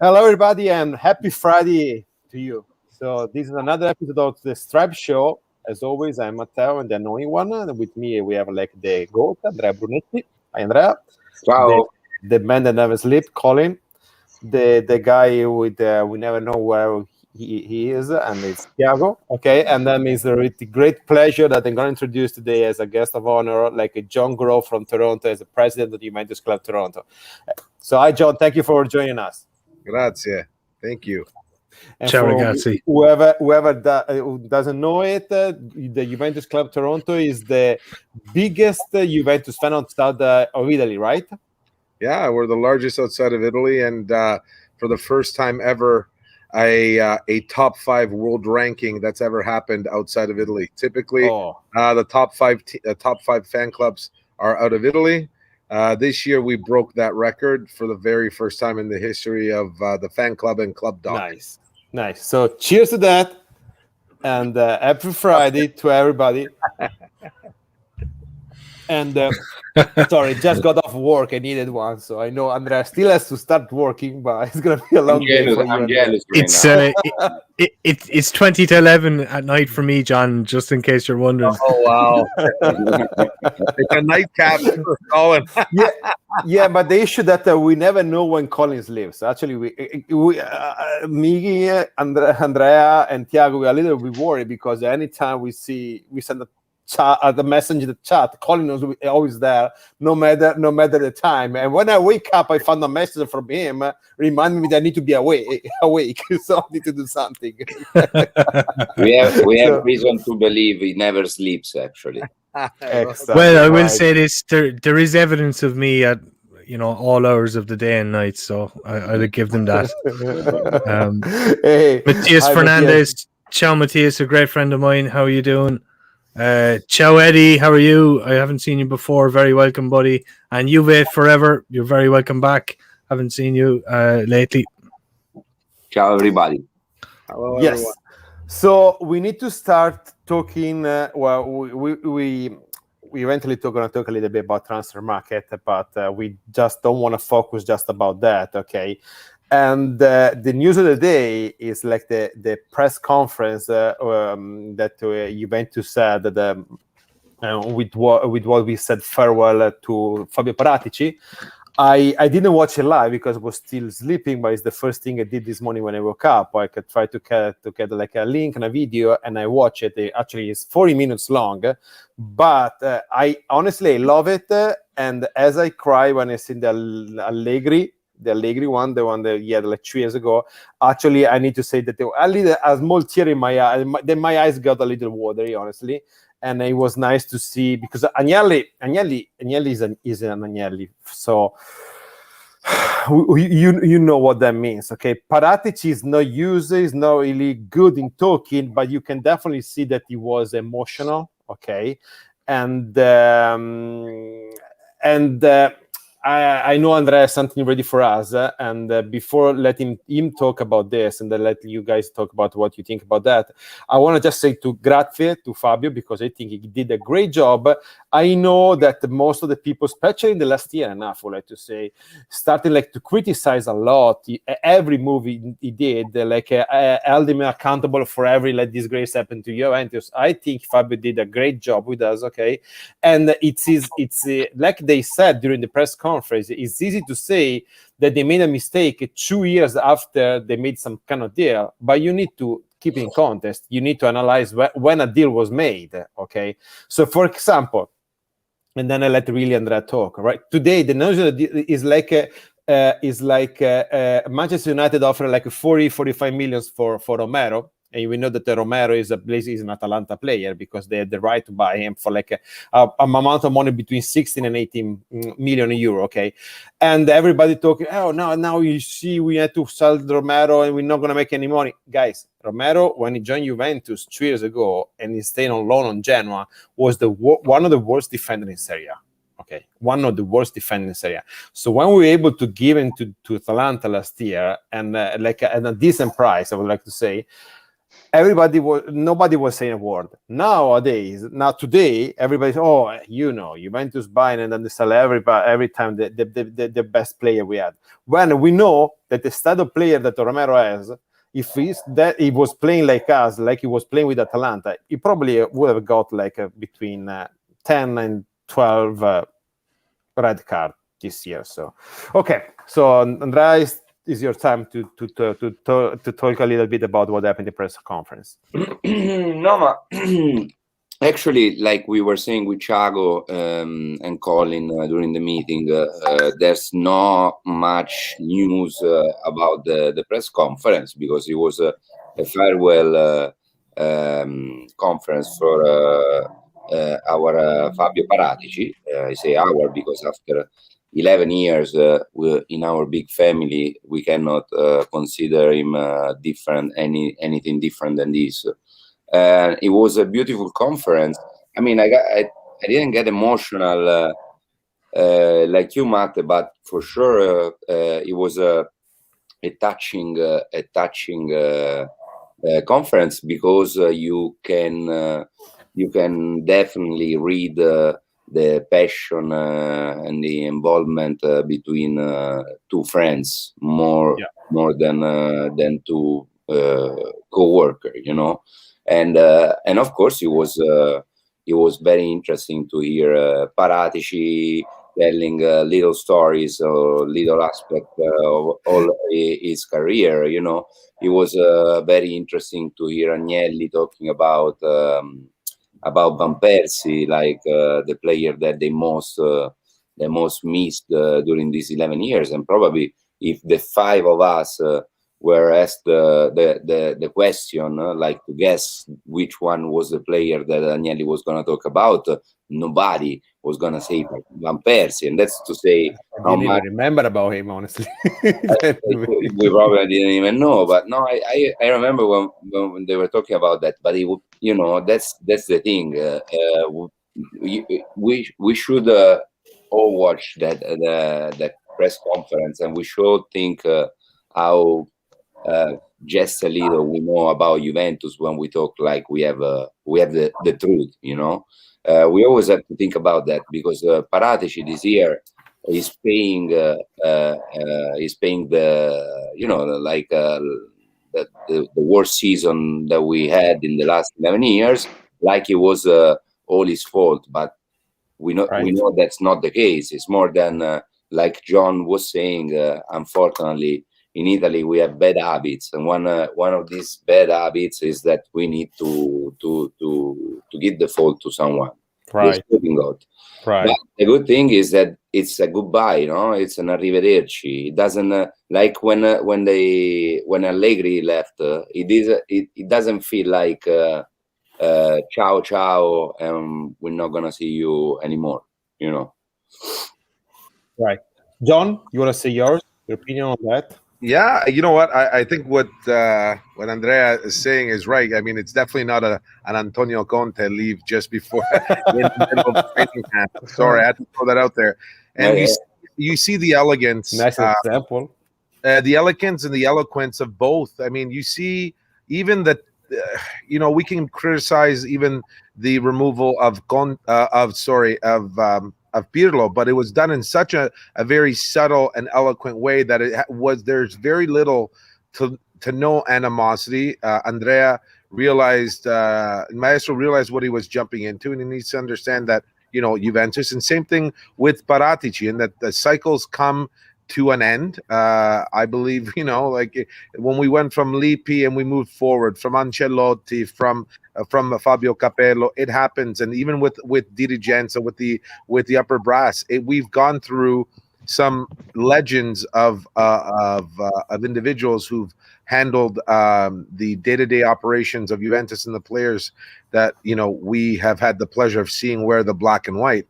Hello, everybody, and happy Friday to you. So this is another episode of the Stripe Show. As always, I'm Matteo, and the annoying one. And with me, we have like the goat, Andrea Brunetti. Hi, Andrea. The, Ciao. the man that never sleeps, Colin. The guy with we never know where he is, and it's Thiago. Okay, and then it's a great pleasure that I'm going to introduce today as a guest of honor, like a John Grove from Toronto, as the president of the Juventus Club Toronto. So, hi, John. Thank you for joining us. Grazie. Thank you. And Ciao, for ragazzi. who doesn't know it, the Juventus Club Toronto is the biggest Juventus fan outside of Italy, right? Yeah, we're the largest outside of Italy, and for the first time ever, a top 5 world ranking that's ever happened outside of Italy. Typically, the top five fan clubs are out of Italy. This year, we broke that record for the very first time in the history of the fan club and club doc. Nice. So, cheers to that, and happy Friday to everybody. And sorry, just got off work. I needed one, so I know Andrea still has to start working, but it's gonna be a long day for you. I'm jealous It's 20 to 11 at night for me, John. Just in case you're wondering. Oh wow! It's a nightcap for Colin. Yeah, but the issue that we never know when Colin sleeps. Actually, me, Andrea, and Thiago, we are a little bit worried because anytime we send the message in the chat, Colin is always there, no matter the time. And when I wake up, I found a message from him reminding me that I need to be awake, so I need to do something. We have reason to believe he never sleeps. Actually, Exactly. Well, I will say this: there is evidence of me at all hours of the day and night, so I'll give them that. Hey, Matthias Fernandez, ciao, Matthias, a great friend of mine. How are you doing? Ciao, Eddie. How are you? I haven't seen you before. Very welcome, buddy. And Juve forever. You're very welcome back. Haven't seen you lately. Ciao, everybody. Hello, yes. everyone. So we need to start talking. We eventually going to talk a little bit about transfer market, but we just don't want to focus just about that. Okay. And the news of the day is like the press conference that Juventus said that with what we said farewell to Fabio Paratici. I didn't watch it live because I was still sleeping, but it's the first thing I did this morning when I woke up. I could try to get like a link and a video, and I watch it. It actually is 40 minutes long, but I honestly love it. And as I cry when I see the Allegri one, the one that he had like 2 years ago. Actually, I need to say that a small tear in my eye. My eyes got a little watery, honestly, and it was nice to see because Agnelli is an Agnelli. So you know what that means, okay? Paratici is no user, is not really good in talking, but you can definitely see that he was emotional, okay, and. I know Andrea has something ready for us, and before letting him talk about this and then let you guys talk about what you think about that, I want to just say grazie to Fabio because I think he did a great job. I know that most of the people, especially in the last year and a half, I would like to say, started like to criticize a lot every move he did, held him accountable for every disgrace happened to Juventus. I think Fabio did a great job with us, okay, and it's like they said during the press conference. It's easy to say that they made a mistake 2 years after they made some kind of deal, but you need to keep in context. You need to analyze when a deal was made, okay? So, for example, and then I let really Andrea talk, right? Today, the news is like Manchester United offer like 45 million for Romero. And we know that Romero is an Atalanta player because they had the right to buy him for like an amount of money between 16 and 18 million euro, okay? And everybody talking, oh, no, now you see we had to sell Romero and we're not going to make any money. Guys, Romero, when he joined Juventus 2 years ago and he stayed on loan on Genoa, was one of the worst defenders in Serie A. Okay, one of the worst defenders in Serie A. So when we were able to give him to Atalanta last year and at a decent price, I would like to say, nobody was saying a word. Today, everybody's, Juventus buying and then they sell every time the best player we had. When we know that the style of player that Romero has, if he was playing like us, like he was playing with Atalanta, he probably would have got like between 10 and 12 red card this year. So, okay. So Andrea, is your time to talk a little bit about what happened in the press conference. No, actually, like we were saying with Thiago and Colin during the meeting, there's not much news about the press conference, because it was a farewell conference for our Fabio Paratici. I say our because after 11 years in our big family, we cannot consider him anything different than this. It was a beautiful conference. I mean, I didn't get emotional like you, Matt, but for sure it was a touching conference, because you can definitely read the passion and the involvement between two friends more than two co-workers, and of course it was very interesting to hear Paratici telling little stories or little aspect of all his career. It was very interesting to hear Agnelli talking about Van Persie, like the player that they most missed during these 11 years. And probably if the five of us were asked the question, like to guess which one was the player that Agnelli was going to talk about, nobody was going to say Van Persie. And that's to say I didn't even remember about him, honestly. We probably didn't even know. But no, I remember when they were talking about that. But that's the thing. We should all watch that press conference, and we should think how just a little we know about Juventus when we talk like we have the truth. We always have to think about that, because Paratici this year is paying the the worst season that we had in the last 11 years, like it was all his fault. But we know that's not the case. It's more than like John was saying. Unfortunately, in Italy we have bad habits, and one of these bad habits is that we need to give the fault to someone. Right. Right. But the good thing is that it's a goodbye, it's an arrivederci. It doesn't like when Allegri left, it doesn't feel like ciao ciao, and we're not gonna see you anymore. Right. John, you want to say your opinion on that? Yeah, you know what? I think what Andrea is saying is right. I mean, it's definitely not an Antonio Conte leave just before in the middle of training camp. Sorry, I had to throw that out there. And you see the elegance. Nice example. The elegance and the eloquence of both. I mean, you see even that. We can criticize even the removal of Pirlo, but it was done in such a very subtle and eloquent way that there's very little to no animosity. Andrea realized, Maestro realized what he was jumping into, and he needs to understand that, Juventus, and same thing with Paratici, and that the cycles come to an end. I believe, like when we went from Lippi and we moved forward, from Ancelotti, from Fabio Capello, it happens. And even with Dirigenza, with the upper brass, we've gone through some legends of individuals who've handled the day-to-day operations of Juventus and the players that we have had the pleasure of seeing wear the black and white.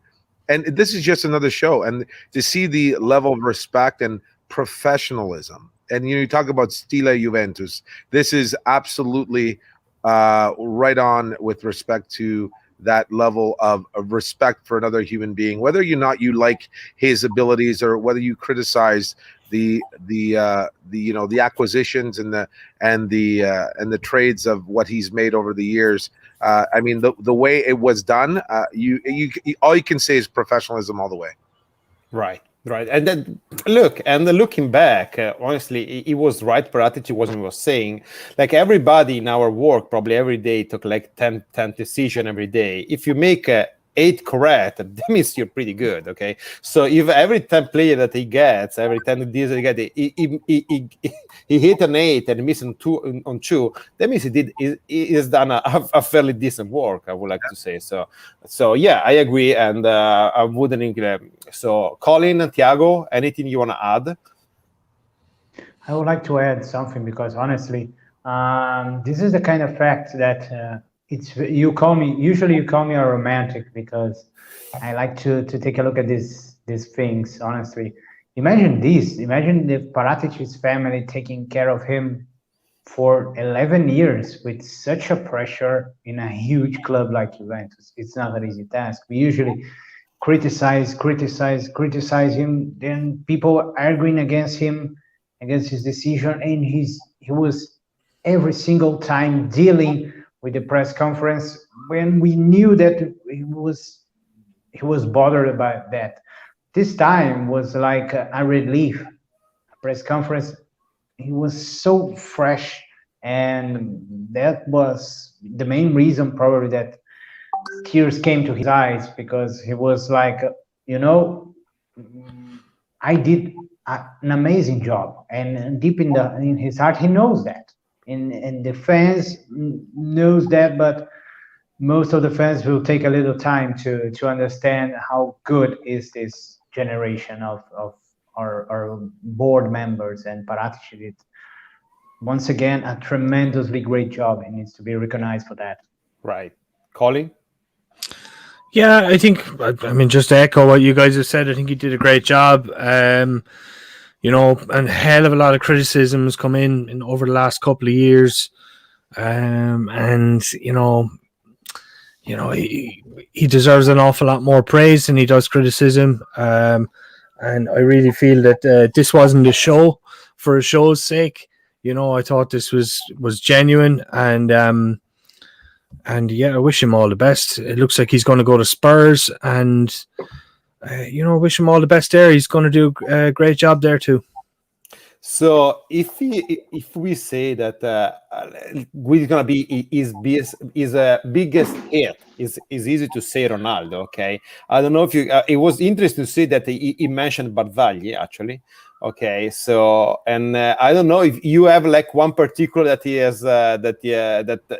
And this is just another show, and to see the level of respect and professionalism. And you talk about Stile Juventus. This is absolutely right on with respect to that level of respect for another human being, whether you like his abilities or whether you criticize the acquisitions and the trades of what he's made over the years. I mean, the way it was done, you all you can say is professionalism all the way. Right. And then looking back, honestly, it was right. Paratici was saying, like, everybody in our work probably every day took like 10 decisions every day. If you make 8 correct, that means you're pretty good. Okay, so if every 10 player that he gets, every 10 deals that he gets, he hit an 8 and missing 2 on 2, that means he has done a fairly decent work, I would like to say. So yeah, I agree, and I wouldn't. So Colin, Thiago, anything you want to add? I would like to add something, because honestly, this is the kind of fact that usually you call me a romantic, because I like to take a look at these things. Honestly, imagine the Paratici's family taking care of him for 11 years with such a pressure in a huge club like Juventus. It's not an easy task. We usually criticize him, then people arguing against him, against his decision, and he was every single time dealing with the press conference when we knew that he was bothered about that. This time was like a relief. A press conference, he was so fresh, and that was the main reason probably that tears came to his eyes, because he was like, I did an amazing job, and deep in his heart he knows that, and the fans knows that, but most of the fans will take a little time to understand how good is this generation of our board members, and Paratici did once again a tremendously great job and needs to be recognized for that. Right. Colin? Yeah, I think, I mean, just to echo what you guys have said, I think he did a great job. And a hell of a lot of criticism has come in over the last couple of years. And he deserves an awful lot more praise than he does criticism. And I really feel that this wasn't a show for a show's sake. I thought this was genuine, and yeah, I wish him all the best. It looks like he's going to go to Spurs, and wish him all the best there. He's going to do a great job there too. So if we say that who is going to be his biggest hit, is easy to say Ronaldo. Okay, I don't know if you. It was interesting to see that he mentioned Barzagli actually. Okay, so and I don't know if you have like one particular that he has that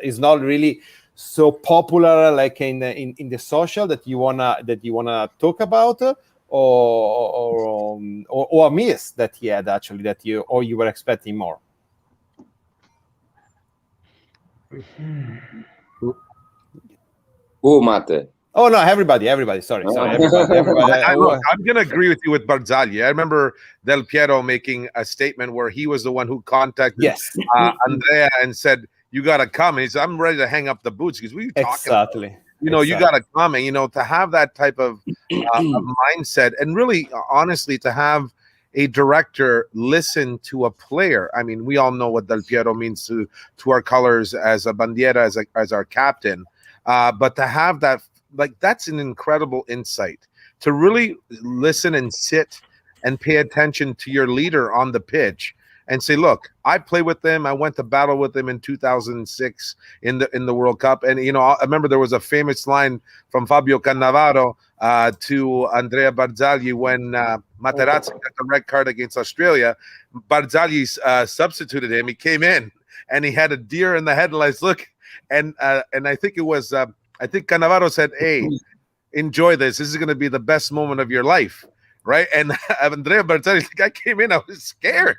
is not really so popular, like in the social, that you wanna talk about, or a miss that he had actually, that you were expecting more. Who, Mate? Oh no, everybody. Sorry, everybody. I'm going to agree with you with Barzagli. I remember Del Piero making a statement where he was the one who contacted Andrea and said, "You got to come." And he said, "I'm ready to hang up the boots." Because we talking about? You got to come, and to have that type of mindset, and really, honestly, to have a director listen to a player. I mean, we all know what Del Piero means to our colors as a bandiera, as our captain. But to have that, like, that's an incredible insight, to really listen and sit and pay attention to your leader on the pitch and say, look, I play with them. I went to battle with them in 2006 in the World Cup. And, I remember there was a famous line from Fabio Cannavaro to Andrea Barzagli when Materazzi got the red card against Australia. Barzagli substituted him. He came in and he had a deer in the headlights look. And I think it was, I think Cannavaro said, "Hey, enjoy this. This is going to be the best moment of your life." Right? And Andrea Barzagli, I came in, I was scared.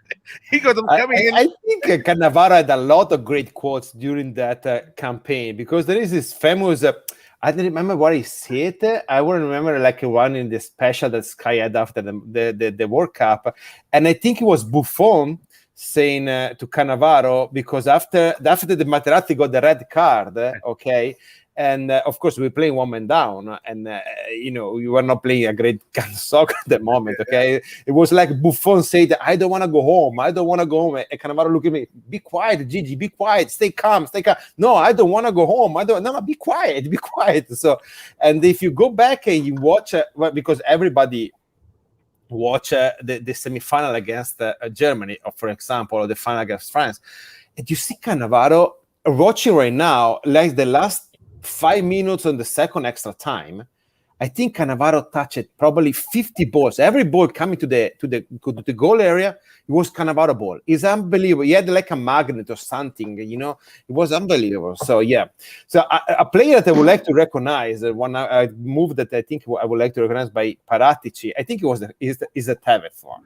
He goes, "I'm coming in." I think Cannavaro had a lot of great quotes during that campaign, because there is this famous, I don't remember what he said. I will remember like one in the special that Sky had after the World Cup. And I think it was Buffon saying to Cannavaro, because after the Materazzi got the red card, okay, And of course, we were playing one man down, and we were not playing a great kind of soccer at the moment. Okay, it was like Buffon said, "I don't want to go home. I don't want to go home." And Cannavaro looked at me, "Be quiet, Gigi. Be quiet. Stay calm. Stay calm." No, I don't want to go home. I don't. No, be quiet. Be quiet. So, and if you go back and you watch, because everybody watch the semi-final against Germany, or for example, or the final against France, and you see Cannavaro watching right now, like the last 5 minutes on the second extra time, I think Cannavaro touched probably 50 balls. Every ball coming to the goal area, it was Cannavaro ball. It's unbelievable. He had like a magnet or something, it was unbelievable. So yeah, so a player that I would like to recognize, one move that I think I would like to recognize by Paratici, I think it was is a Tevez one.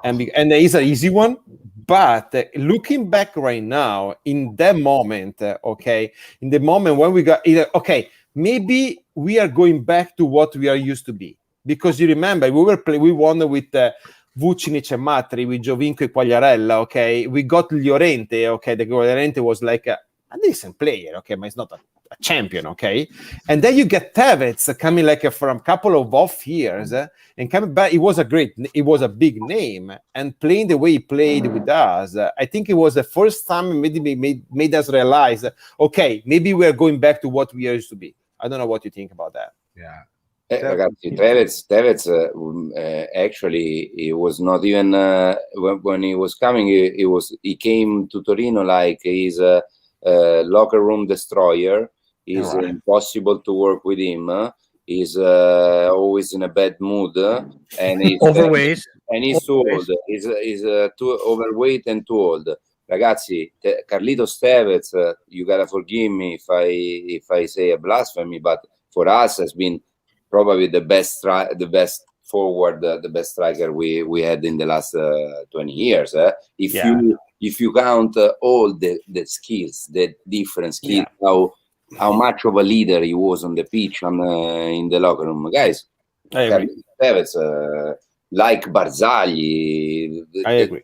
And it's an easy one, but looking back right now, in that moment, in the moment when we got maybe we are going back to what we are used to be, because you remember we won with Vucinic and Matri, with Giovinco and Quagliarella. We got Llorente. The Llorente was like a decent player, but it's not a champion, and then you get Tevez coming like from a couple of off years, and coming back. It was a big name, and playing the way he played with us, I think it was the first time made us realize, maybe we're going back to what we used to be. I don't know what you think about that. Yeah. Ragazzi, Tevez actually, he was not even when he was coming. He came to Torino like he's a locker room destroyer. It's impossible to work with him. He's always in a bad mood, and he's overweight. And he's too old. He's too overweight and too old. Ragazzi, Carlitos Tevez, you gotta forgive me if I say a blasphemy, but for us has been probably the best forward, the best striker we had in the last 20 years. If you count all the skills, the different skills, how much of a leader he was on the pitch, in the locker room, guys. Tevez, like Barzagli, I agree.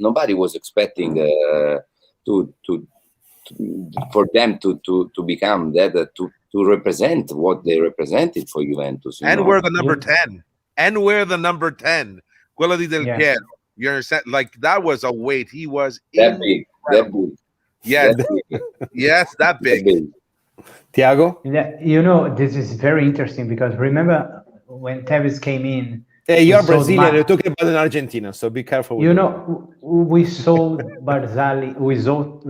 Nobody was expecting for them to become that, to represent what they represented for Juventus. And we're the number 10. And we're the number 10. Quello di Del Piero. You understand? Like, that was a weight. He was that big. Yes. Yes, that big. Tiago? Yeah, this is very interesting, because remember when Tevez came in. Hey, you're Brazilian. You're talking about in Argentina, so be careful. We sold Barzagli. We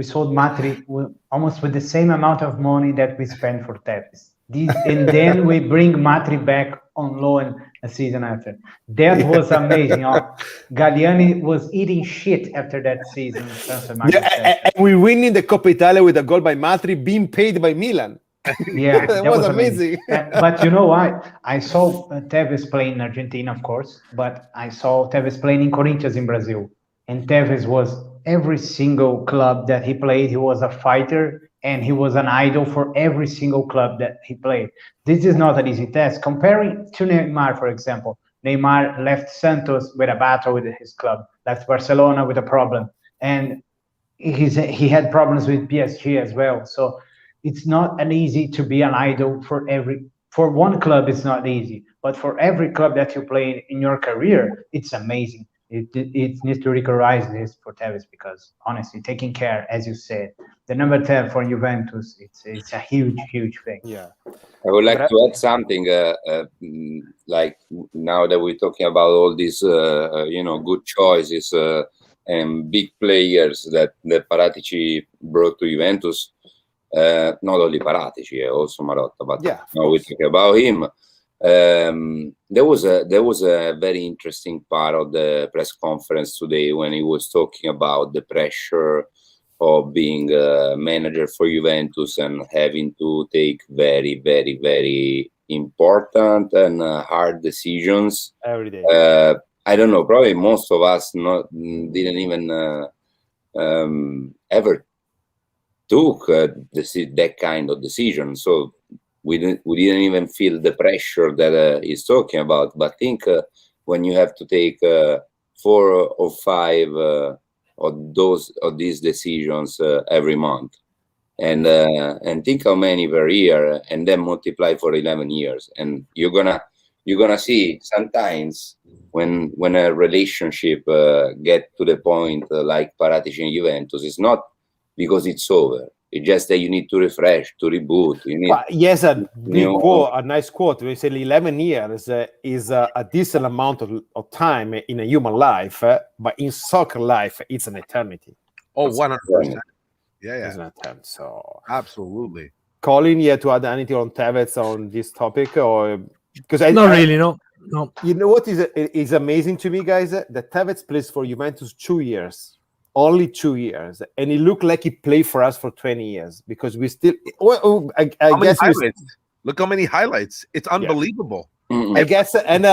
sold Matri almost with the same amount of money that we spent for Tevez. And then we bring Matri back on loan a season after. That was amazing. Galliani was eating shit after that season. And we winning the Coppa Italia with a goal by Matri, being paid by Milan. Yeah, that was amazing. But you know what? I saw Tevez playing in Argentina, of course, but I saw Tevez playing in Corinthians in Brazil. And Tevez was every single club that he played. He was a fighter, and he was an idol for every single club that he played. This is not an easy task. Comparing to Neymar, for example, Neymar left Santos with a battle with his club, left Barcelona with a problem, and he had problems with PSG as well. So it's not an easy to be an idol for one club. It's not easy, but for every club that you play in your career, it's amazing. It needs to recognize this for Tevez, because honestly, taking care, as you said, the number 10 for Juventus, it's a huge thing. Yeah, I would like to add something. Like, now that we're talking about all these, good choices and big players that Paratici brought to Juventus. Not only Paratici, also Marotta, but now we talk about him. There was a very interesting part of the press conference today when he was talking about the pressure of being a manager for Juventus and having to take very, very, very important and hard decisions every day. I don't know, probably most of us didn't even ever took that kind of decision. So we didn't even feel the pressure that he's talking about. But I think when you have to take 4 or 5 of these decisions every month, and think how many per year, and then multiply for 11 years, and you're gonna see sometimes when a relationship get to the point like Paratici and Juventus, it's not because it's over. It's just that you need to refresh, to reboot. You need. Yes, a big quote, a nice quote. We say 11 years is a decent amount of time in a human life, but in soccer life, it's an eternity. Oh, 100%. Yeah. It's an eternity. So absolutely. Colin, you have to add anything on Tevez on this topic, or because really, no. You know what is amazing to me, guys? That Tevez plays for Juventus 2 years. Only 2 years, and it looked like he played for us for 20 years because we still. I guess look how many highlights! It's unbelievable. Yeah. I guess, and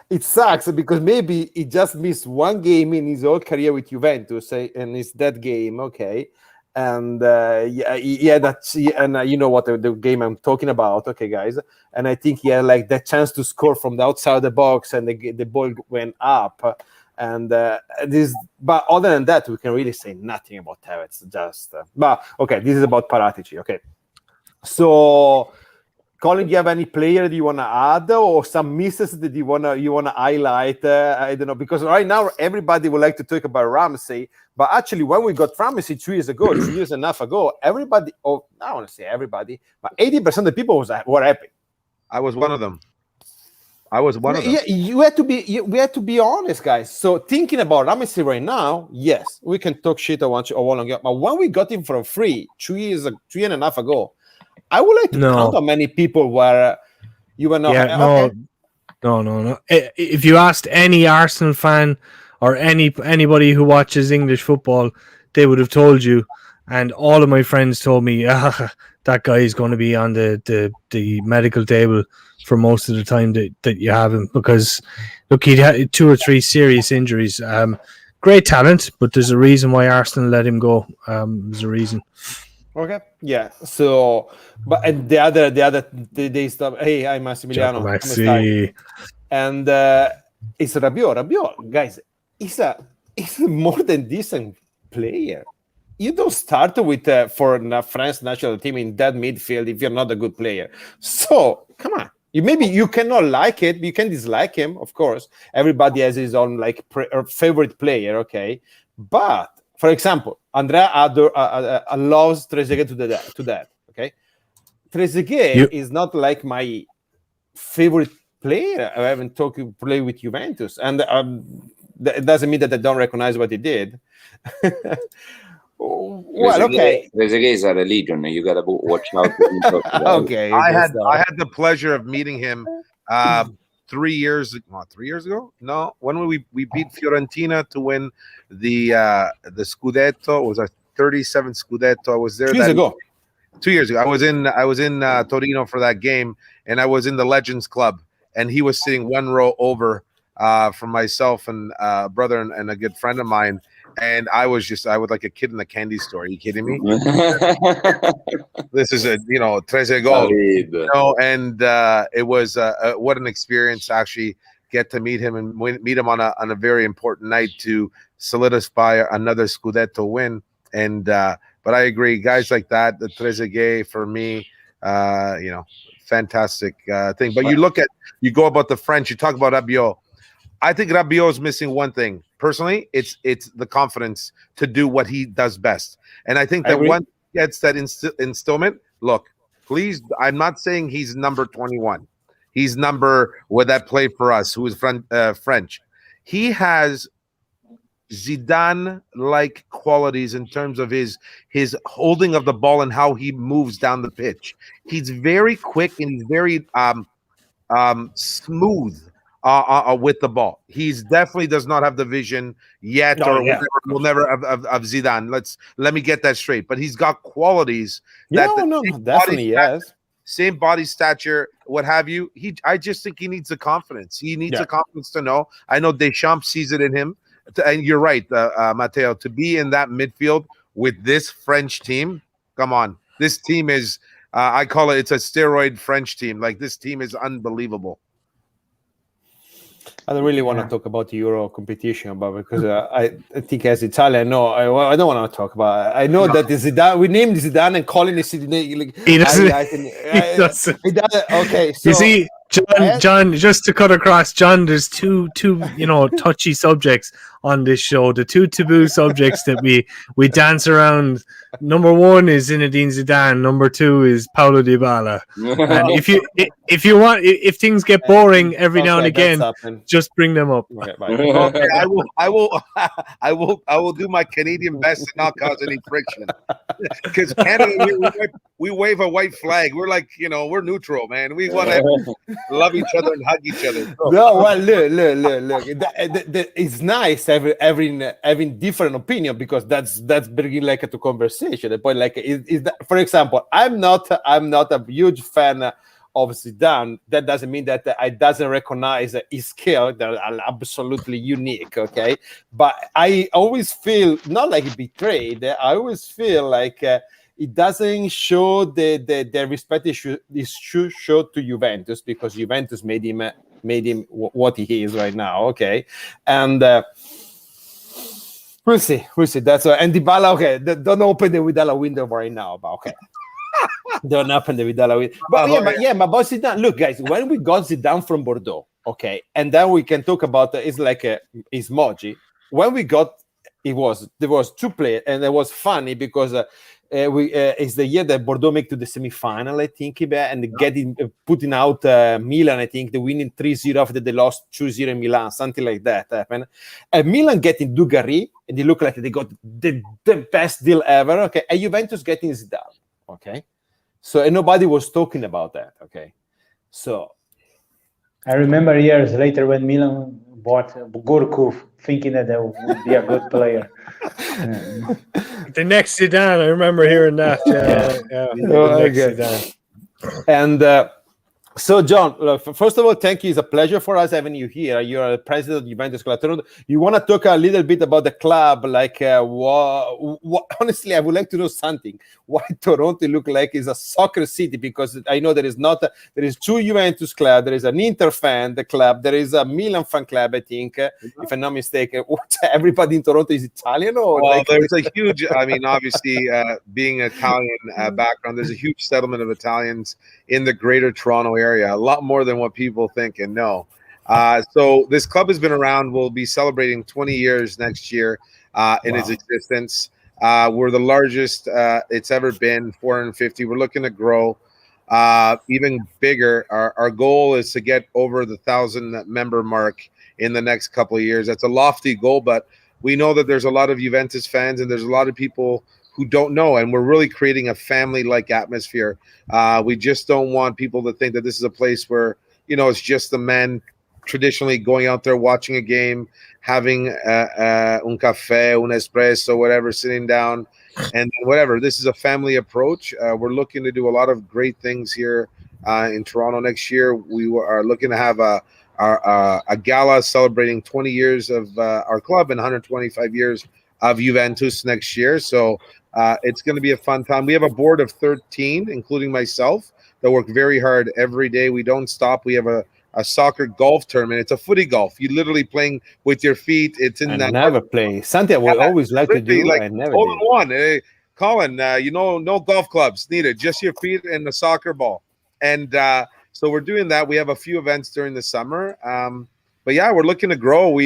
it sucks because maybe he just missed one game in his whole career with Juventus, and it's that game, okay. And you know what the game I'm talking about, okay, guys. And I think he had like that chance to score from the outside of the box, and the ball went up. And but other than that, we can really say nothing about Tevez. But okay, this is about Paratici. Okay, so Colin, do you have any player that you want to add, or some misses that you wanna highlight? I don't know, because right now everybody would like to talk about Ramsey, but actually when we got Ramsey 2 years ago, 2 years and a half ago, everybody, I want to say everybody, but 80% of the people were happy. I was one of them. Yeah, we had to be honest, guys. So thinking about Ramsey right now, yes, we can talk shit or one longer. But when we got him for free 2 years and a half ago, I would like to count how many people were you were not. Yeah, no. If you asked any Arsenal fan or anybody who watches English football, they would have told you. And all of my friends told me, that guy is going to be on the medical table for most of the time that you have him, because look, he had 2 or 3 serious injuries. Great talent, but there's a reason why Arsenal let him go. There's a reason. Okay, yeah. So, but and the other they stop. Hey, hi Massimiliano. And it's Rabiot. Rabiot, guys, he's a more than decent player. You don't start with for the France national team in that midfield if you're not a good player. So come on. Maybe you cannot like it, you can dislike him, of course. Everybody has his own like favorite player, okay. But for example, Andrea allows Trezeguet to that, okay. Trezeguet is not like my favorite player. I haven't play with Juventus, and that doesn't mean that I don't recognize what he did. Well, okay. Trezeguet is a religion. You gotta watch out. Okay. I had the pleasure of meeting him 3 years ago. No, when we beat Fiorentina to win the Scudetto. It was our 37th Scudetto. I was there 2 years ago. 2 years ago. I was in Torino for that game, and I was in the Legends Club, and he was sitting one row over from myself and brother and a good friend of mine. And I was like a kid in a candy store. Are you kidding me? This is Trezeguet, and it was what an experience to actually get to meet him and meet him on a very important night to solidify another Scudetto win. And but I agree, guys like that, the Trezeguet for me, fantastic thing. But you go about the French. You talk about Rabiot. I think Rabiot is missing one thing. Personally, it's the confidence to do what he does best. And I think that once he gets that instillment, look, please, I'm not saying he's number 21. He's number with that play for us, who is French. He has Zidane-like qualities in terms of his holding of the ball and how he moves down the pitch. He's very quick and he's very smooth with the ball. He's definitely does not have the vision yet, will never of Zidane. Let me get that straight. But he's got qualities definitely yes. Same body stature, what have you. I just think he needs the confidence. He needs the confidence to know. I know Deschamps sees it in him, and you're right, Matteo, to be in that midfield with this French team. Come on, this team is. I call it's a steroid French team. Like, this team is unbelievable. I don't really want to talk about the Euro competition, but because I think as Italian, no, I don't want to talk about it. I know that Zidane, we named Zidane and calling it Zidane. He doesn't. He doesn't. Okay, so you see, John, just to cut across, John, there's two touchy subjects on this show. The two taboo subjects that we dance around. Number one is Zinedine Zidane. Number two is Paulo Dybala. And if things get boring every now and again, just bring them up. Okay, okay, I will do my Canadian best to not cause any friction. Because Canada, we wave a white flag. We're like, we're neutral, man. We want to love each other and hug each other. So. No, well, look. It's nice having different opinion because that's bringing like to conversation. The point, like, is that, for example, I'm not a huge fan of Zidane. That doesn't mean that I doesn't recognize his skill. They're absolutely unique, okay? But I always feel not like he betrayed. I always feel like it doesn't show the respect he should show to Juventus because Juventus made him what he is right now, okay? And we'll see. That's and Dybala, okay. Don't open the Dybala window right now, but okay. Don't open the Dybala window. But about Zidane. Look, guys, when we got Zidane from Bordeaux, okay, and then we can talk about it's like his Moji. When we got, there was two players, and it was funny because it's the year that Bordeaux make to the semi-final, I think, and putting out Milan, I think, the winning 3-0 after they lost 2-0 in Milan, something like that happened. And Milan getting Dugarry, and they look like they got the best deal ever, okay, and Juventus getting Zidane, okay? So, and nobody was talking about that, okay? So. I remember years later when Milan bought Gorkov, thinking that would be a good player. The next Zidane, I remember hearing that. Zidane. And so, John, first of all, thank you. It's a pleasure for us having you here. You're the president of Juventus Club Toronto. You want to talk a little bit about the club? Like, honestly, I would like to know something. Why Toronto look like is a soccer city? Because I know there is two Juventus club. There is an Inter fan club. There is a Milan fan club, I think, if I'm not mistaken. Everybody in Toronto is Italian? Or well, there's a huge, obviously, being Italian background, there's a huge settlement of Italians in the greater Toronto area, a lot more than what people think and know. So this club has been around. We'll be celebrating 20 years next year in its existence. We're the largest it's ever been, 450. We're looking to grow even bigger. Our goal is to get over the 1,000 member mark in the next couple of years. That's a lofty goal, but we know that there's a lot of Juventus fans and there's a lot of people who don't know, and we're really creating a family-like atmosphere. We just don't want people to think that this is a place where, it's just the men traditionally going out there watching a game, having un cafe, un espresso, whatever, sitting down, and whatever. This is a family approach. We're looking to do a lot of great things here in Toronto next year. We are looking to have a gala celebrating 20 years of our club and 125 years of Juventus next year. So it's going to be a fun time. We have a board of 13, including myself, that work very hard every day. We don't stop. We have a soccer golf tournament. It's a footy golf. You're literally playing with your feet. It's in that. Never play. Something I always like to do. Like, I never all in one. Hey, Colin, no golf clubs needed. Just your feet and the soccer ball. And so we're doing that. We have a few events during the summer. But yeah, we're looking to grow.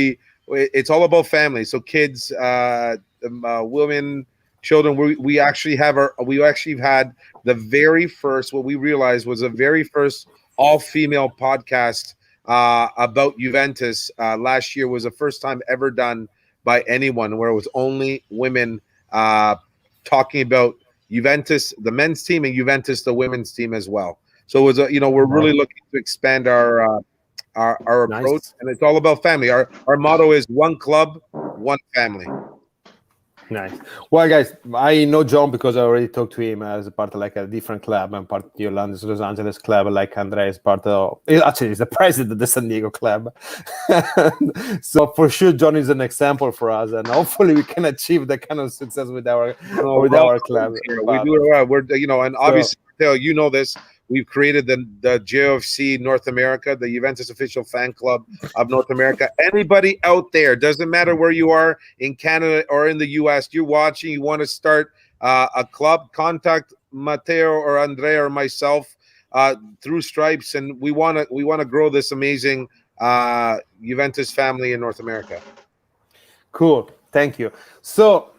It's all about family. So kids, women, children. We actually had the very first. What we realized was the very first all-female podcast about Juventus last year. Was the first time ever done by anyone where it was only women talking about Juventus, the men's team, and Juventus, the women's team as well. So it was we're really looking to expand our approach, and it's all about family. Our motto is one club, one family. Nice. Well, guys, I know John because I already talked to him as a part of like a different club. I'm part of the Orlando Los Angeles club. Like Andrea is part of, actually, he's the president of the San Diego club. So for sure, John is an example for us, and hopefully we can achieve that kind of success with our club. We do. We're and obviously, this. We've created the JOFC North America, the Juventus official fan club of North America. Anybody out there, doesn't matter where you are in Canada or in the US, you're watching, you want to start a club, contact Matteo or Andrea or myself through Stripes, and we want to grow this amazing Juventus family in North America. Cool, thank you. So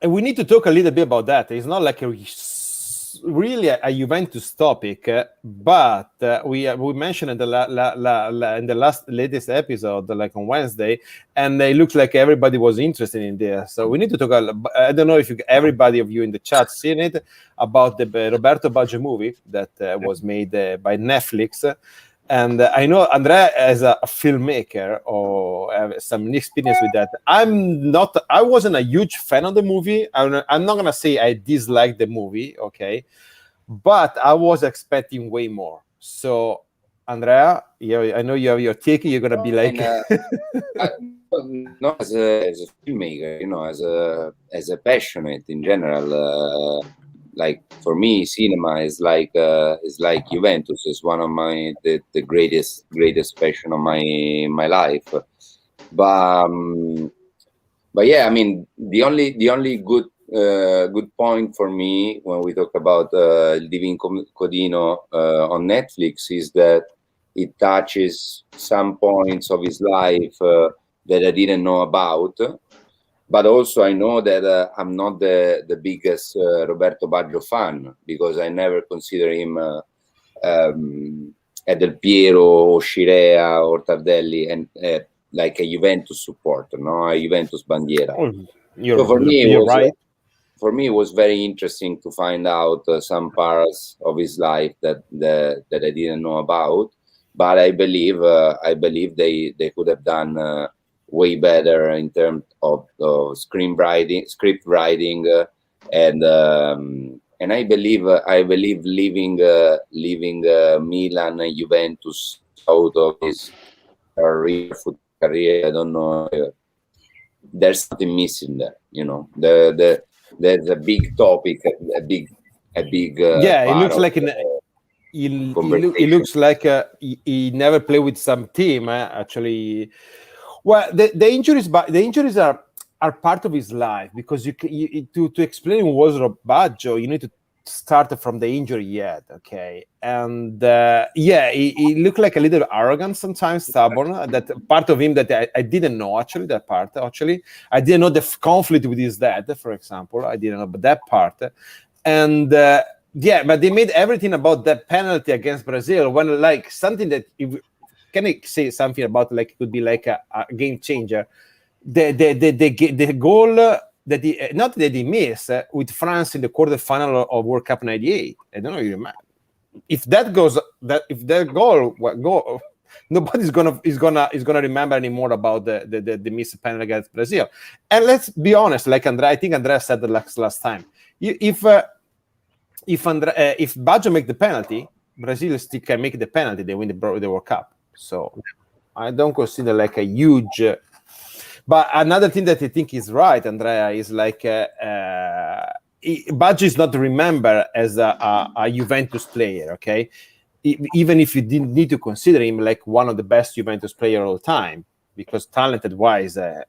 we need to talk a little bit about that. It's not like really a Juventus topic, but we mentioned in the latest episode, like on Wednesday, and it looks like everybody was interested in this. So we need to talk. I don't know if everybody of you in the chat seen it about the Roberto Baggio movie that was made by Netflix. And I know Andrea, as a filmmaker, or have some experience with that. I wasn't a huge fan of the movie. I'm not gonna say I disliked the movie, okay, but I was expecting way more. So, Andrea, I know you have your take. You're gonna be like, not as a filmmaker, as a passionate in general. Like for me, cinema is like Juventus. Is one of the greatest passion of my life. But yeah, I mean, the only good point for me when we talk about Living Codino on Netflix is that it touches some points of his life that I didn't know about. But also I know that I'm not the biggest Roberto Baggio fan, because I never consider him a Del Piero or Scirea or Tardelli and like a Juventus supporter, no, a Juventus bandiera. So for me, it was very interesting to find out some parts of his life that I didn't know about. But I believe they could have done way better in terms of script writing, and I believe leaving Milan and Juventus out of his career, I don't know. There's something missing there, There's a big topic, a big. Yeah, it looks like it looks like he never played with some team actually. Well, the injuries are part of his life, because to explain who was Baggio, you need to start from the injury yet, okay? And he looked like a little arrogant sometimes, stubborn. That part of him that I didn't know, actually, that part. Actually, I didn't know the conflict with his dad, for example. I didn't know about that part. And but they made everything about that penalty against Brazil, when like something that... Can I say something about, like, it could be like a game changer? The goal that he missed with France in the quarterfinal of World Cup '98. I don't know if you remember. If that goal, nobody's gonna remember anymore about the missed penalty against Brazil. And let's be honest, like I think Andrea said the last time. If Baggio make the penalty, Brazil still can make the penalty. They win the World Cup. So I don't consider like a huge. But another thing that I think is right, Andrea, is like Baggio is not remembered as a Juventus player, okay? Even if you didn't need to consider him like one of the best Juventus players of all time, because talented-wise, I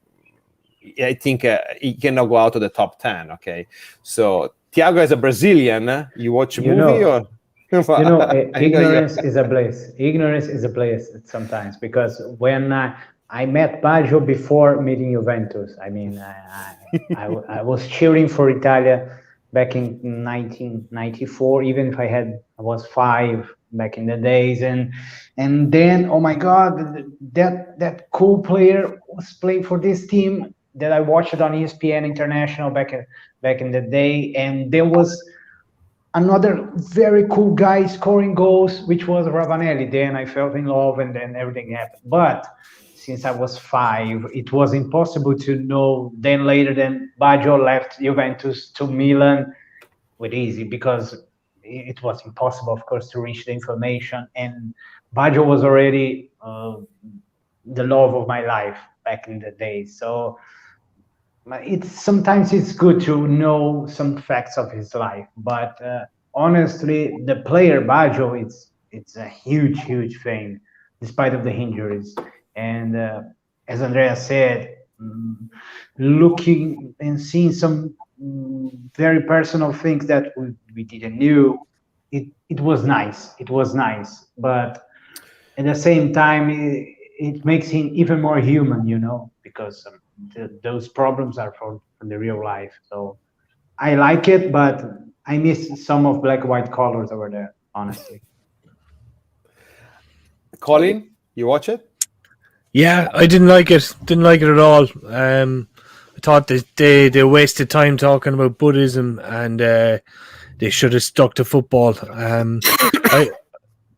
think he cannot go out of the top 10, okay? So Thiago, as a Brazilian, you watch a movie or... Ignorance is a bliss. Ignorance is a bliss sometimes, because when I met Baggio before meeting Juventus, I mean, I was cheering for Italia back in 1994, even if I was 5 back in the days, and then, oh my God, that cool player was playing for this team that I watched on ESPN International back in the day, and there was another very cool guy scoring goals, which was Ravanelli. Then I fell in love, and then everything happened. But since I was 5, it was impossible to know. Then later, Baggio left Juventus to Milan with easy, because it was impossible, of course, to reach the information. And Baggio was already the love of my life back in the day. So sometimes it's good to know some facts of his life, but honestly, the player Baggio, it's a huge thing, despite of the injuries. And as Andrea said, looking and seeing some very personal things that we didn't knew, it was nice. It was nice, but at the same time, it makes him even more human, because those problems are from the real life. So I like it, but I miss some of black white colors over there, honestly. Colin, you watch it? Yeah, I didn't like it. Didn't like it at all. I thought that they wasted time talking about Buddhism, and they should have stuck to football.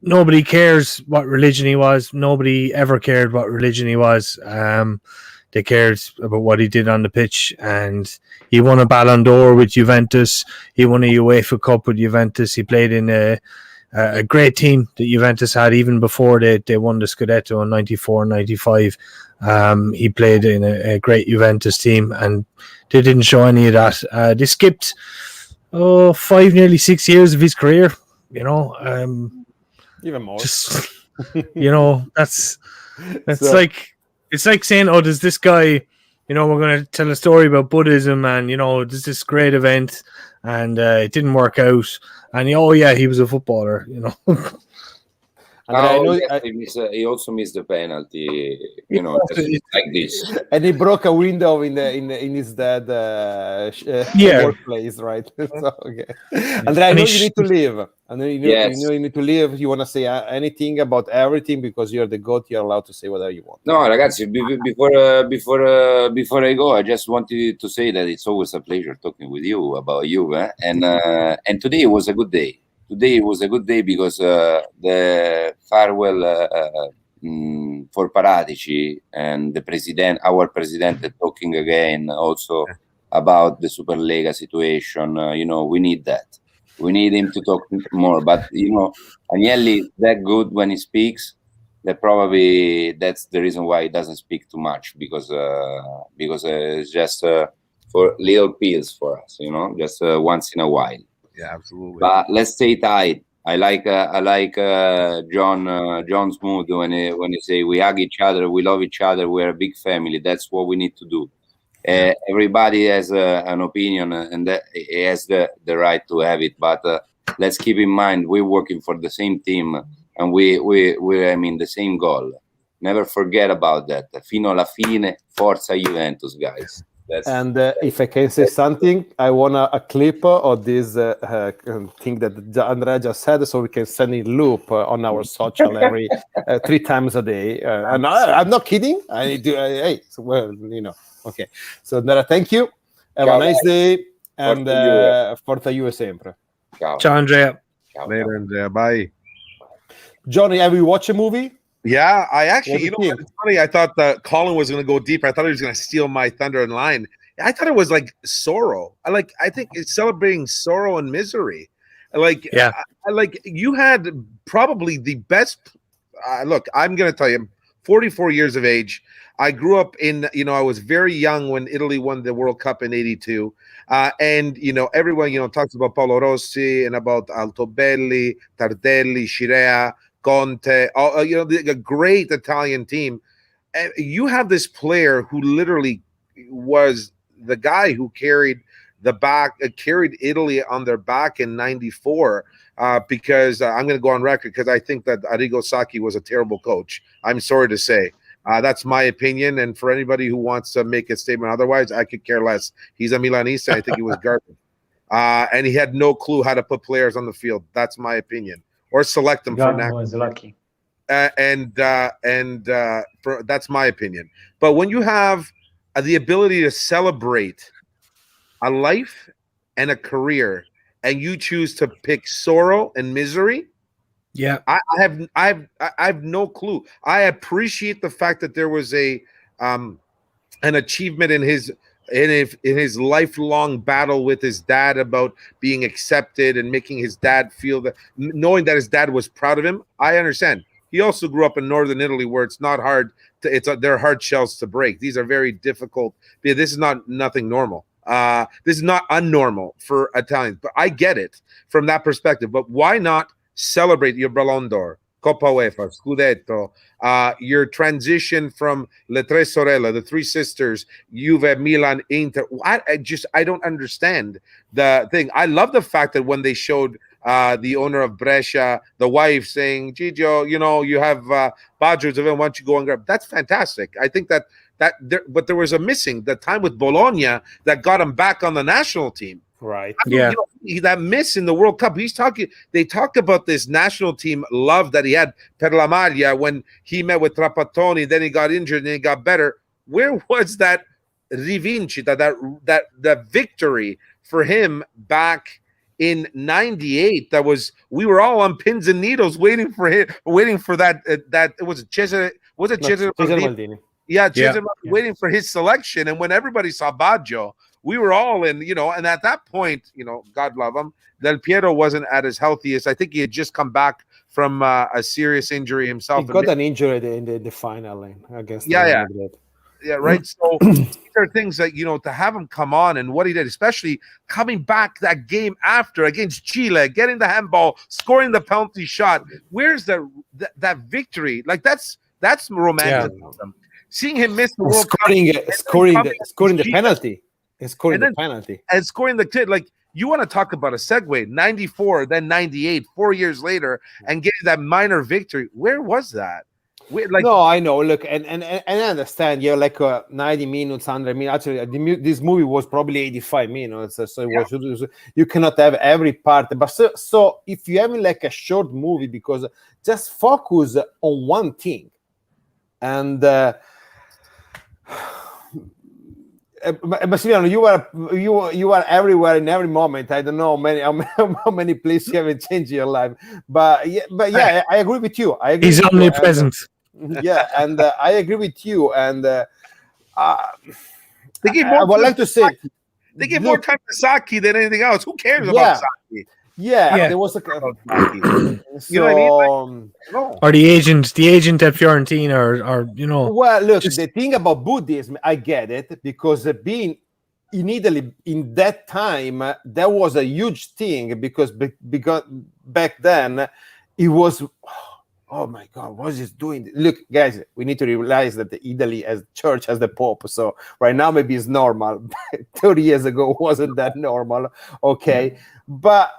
Nobody cares what religion he was. Nobody ever cared what religion he was. They cared about what he did on the pitch, and he won a Ballon d'Or with Juventus. He won a UEFA Cup with Juventus. He played in a great team that Juventus had even before they won the Scudetto in 94, 95. He played in a great Juventus team, and they didn't show any of that. They skipped 5, nearly 6 years of his career. Even more. Just, that's so, like, it's like saying, oh, there's this guy, we're going to tell a story about Buddhism, and there's this great event, and it didn't work out, and he was a footballer. He also missed the penalty, like this. And he broke a window in his dad workplace, right? So, okay. Andrea, I know you need to leave. And then you need to leave. You want to say anything about everything, because you're the GOAT. You're allowed to say whatever you want. No, ragazzi, before I go, I just wanted to say that it's always a pleasure talking with you about you, and today was a good day. Today was a good day because the farewell for Paratici and our president, talking again also about the Superlega situation. We need that. We need him to talk more. But Agnelli that good when he speaks. That's the reason why he doesn't speak too much, because it's just for little pills for us. Just once in a while. Yeah, absolutely. But let's stay tight. I like John's mood when he say we hug each other, we love each other, we're a big family. That's what we need to do. Everybody has an opinion, and that he has the right to have it. But let's keep in mind we're working for the same team, and we're aiming the same goal. Never forget about that. Fino alla fine, forza Juventus, guys. And if I can say something, I want a clip of this thing that Andrea just said, so we can send in loop on our social every 3 times a day. And I'm not kidding. I do. Okay. So Andrea, thank you. Have a nice day, and Forza Juve sempre. Ciao, Andrea. Later, Andrea. Bye. Johnny, have you watched a movie? Yeah, I actually, it's funny. I thought that Colin was going to go deeper. I thought he was going to steal my thunder in line. I thought it was like sorrow. I think it's celebrating sorrow and misery. You had probably the best. Look, I'm going to tell you, 44 years of age. I grew up in, I was very young when Italy won the World Cup in '82. And, everyone, talks about Paolo Rossi and about Altobelli, Tardelli, Scirea, Conte, a great Italian team. And you have this player who literally was the guy who carried Italy on their back in '94. Because I'm going to go on record, because I think that Arrigo Sacchi was a terrible coach. I'm sorry to say. That's my opinion. And for anybody who wants to make a statement otherwise, I could care less. He's a Milanista. I think he was garbage. And he had no clue how to put players on the field. That's my opinion. Or select them for next. Was lucky. That's my opinion. But when you have the ability to celebrate a life and a career, and you choose to pick sorrow and misery, I have no clue. I appreciate the fact that there was an achievement in his lifelong battle with his dad about being accepted and making his dad feel that, knowing that his dad was proud of him. I understand. He also grew up in northern Italy, where it's not hard. They're hard shells to break. These are very difficult. This is nothing normal. This is not unnormal for Italians, but I get it from that perspective. But why not celebrate your Ballon d'Or, Coppa UEFA, Scudetto, your transition from Le Tre Sorelle, the three sisters, Juve, Milan, Inter? I don't understand the thing. I love the fact that when they showed the owner of Brescia, the wife saying, Gigio, you have Baggio's event, why don't you go and grab? That's fantastic. I think but there was a missing, the time with Bologna that got him back on the national team. Right. That miss in the World Cup. They talk about this national team love that he had per la maglia when he met with Trapattoni, then he got injured and he got better. Where was that rivincita, that victory for him back in '98? We were all on pins and needles waiting for that it was Cesare Maldini. Cesare waiting for his selection. And when everybody saw Baggio, we were all in, and at that point, God love him, Del Piero wasn't at his healthiest. I think he had just come back from a serious injury himself. He got an injury in the final against right. So these are things that, to have him come on and what he did, especially coming back that game after against Chile, getting the handball, scoring the penalty shot. Where's that victory? Like that's romantic. Yeah. Seeing him miss the World Cup, scoring the penalty. And scoring the penalty. And scoring the kid. Like, you want to talk about a segue. 94, then 98, 4 years later, and getting that minor victory. Where was that? No, I know. Look, and I understand. You're like 90 minutes, 100 minutes. Actually, this movie was probably 85 minutes. So it was, you cannot have every part. But so if you have like a short movie, because just focus on one thing. And Massimiliano, you are everywhere in every moment. I don't know how many places you haven't changed your life, but yeah, I agree with you. He's omnipresent. And I agree with you. And they give more. I would like to say they give more time to Sacchi than anything else. Who cares about Sacchi? Yeah, there was you know what I mean? Or the agent at Fiorentina, or. Well, look, the thing about Buddhism, I get it, because being in Italy in that time, that was a huge thing, because back then it was. Oh my God, what is this doing? Look, guys, we need to realize that Italy as church has the Pope. So right now maybe it's normal. 30 years ago wasn't that normal. Okay, but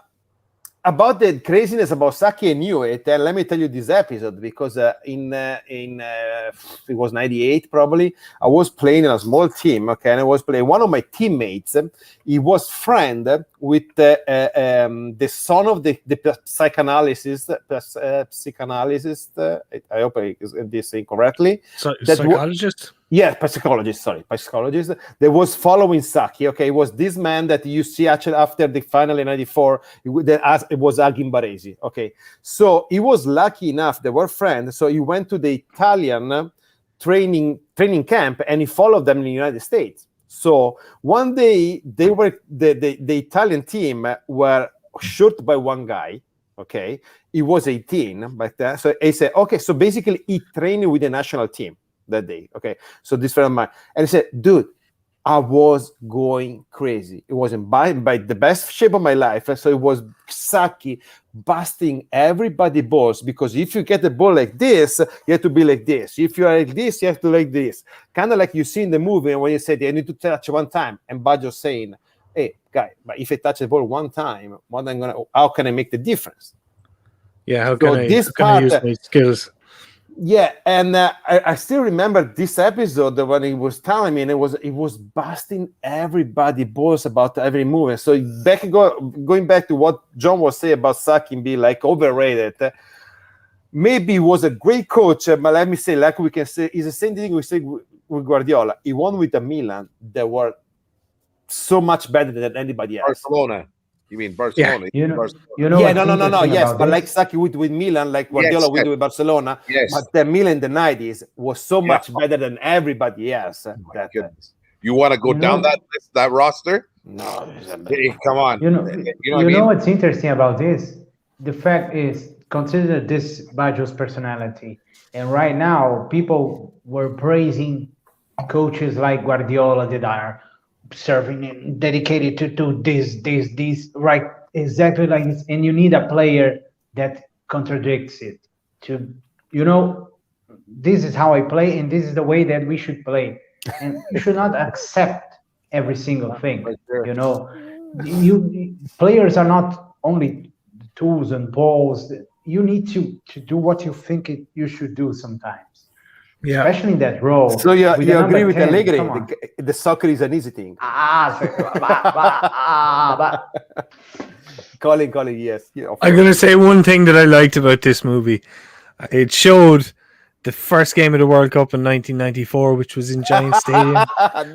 about the craziness about Sacchi, I knew it, and let me tell you this episode, because in it was 98 probably. I was playing in a small team, okay, and I was playing. One of my teammates, he was friend with the son of the psychanalyst. I hope I get this incorrectly. Psychologist. Yeah, psychologist. That was following Sacchi. Okay, it was this man that you see actually after the final in '94. It was Aghin Baresi. Okay, so he was lucky enough. They were friends. So he went to the Italian training camp, and he followed them in the United States. So one day they were the Italian team were shot by one guy. Okay, he was 18 back then. So he said, okay, so basically he trained with the national team that day. Okay, so this friend of mine, and he said, dude, I was going crazy. It was by the best shape of my life. So it was Sacchi busting everybody's balls, because if you get the ball like this, you have to be like this. If you are like this, you have to like this. Kind of like you see in the movie when you said, I need to touch one time, and Baggio saying, hey, guy, but if I touch the ball one time, how can I make the difference? Yeah, how can I use my skills? Yeah, and I still remember this episode when he was telling me, and it was busting everybody balls about every move. So going back to what John was saying about Sacchi being like overrated, maybe he was a great coach, but let me say, like we can say, it's the same thing we say with Guardiola. He won with the Milan that were so much better than anybody else. Barcelona. You mean Barcelona? Yeah. No. Yes, but like Sacchi with Milan, like Guardiola with Barcelona. Yes. But the Milan in the 90s was so much better than everybody else. You want to go down that roster? No. Hey, come on. You know what's interesting about this? The fact is, consider this Baggio's personality. And right now, people were praising coaches like Guardiola that are serving and dedicated to do this, right, exactly like this. And you need a player that contradicts it to, this is how I play and this is the way that we should play. And you should not accept every single thing. You players are not only tools and balls. You need to do what you think you should do sometimes. Yeah. Especially in that role. So you agree with Allegri? The soccer is an easy thing. Colin, yes. I'm going to say one thing that I liked about this movie. It showed the first game of the World Cup in 1994, which was in Giant Stadium.